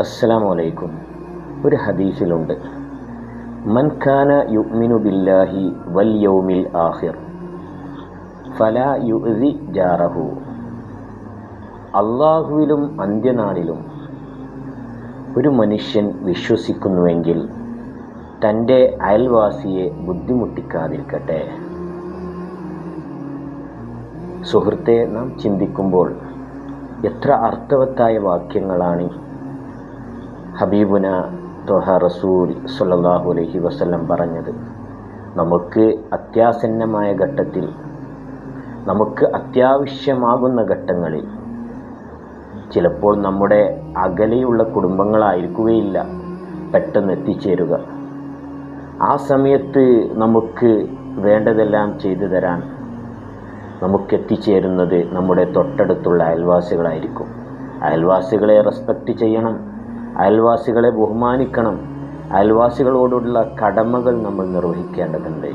അസ്സലാമു അലൈക്കും. ഒരു ഹദീസിലുണ്ട്, മൻ കാന യുഅ്മിനു ബില്ലാഹി വൽ യൗമിൽ ആഖിർ ഫലാ യുഅ്ദി ജാറഹു. അള്ളാഹുവിലും അന്ത്യനാളിലും ഒരു മനുഷ്യൻ വിശ്വസിക്കുന്നുവെങ്കിൽ തൻ്റെ അയൽവാസിയെ ബുദ്ധിമുട്ടിക്കാതിരിക്കട്ടെ. സുഹൃത്തെ, നാം ചിന്തിക്കുമ്പോൾ എത്ര അർത്ഥവത്തായ വാക്യങ്ങളാണ് ഹബീബുന ത്വഹ റസൂൽ സ്വല്ലല്ലാഹു അലൈഹി വസല്ലം പറഞ്ഞത്. നമുക്ക് അത്യാസന്നമായ ഘട്ടത്തിൽ, നമുക്ക് അത്യാവശ്യമാകുന്ന ഘട്ടങ്ങളിൽ ചിലപ്പോൾ നമ്മുടെ അകലെയുള്ള കുടുംബങ്ങളായിരിക്കുകയില്ല പെട്ടെന്ന് എത്തിച്ചേരുക. ആ സമയത്ത് നമുക്ക് വേണ്ടതെല്ലാം ചെയ്തു തരാൻ നമുക്കെത്തിച്ചേരുന്നത് നമ്മുടെ തൊട്ടടുത്തുള്ള അയൽവാസികളായിരിക്കും. അയൽവാസികളെ റെസ്പെക്റ്റ് ചെയ്യണം, അയൽവാസികളെ ബഹുമാനിക്കണം, അയൽവാസികളോടുള്ള കടമകൾ നമ്മൾ നിർവഹിക്കേണ്ടതുണ്ട്.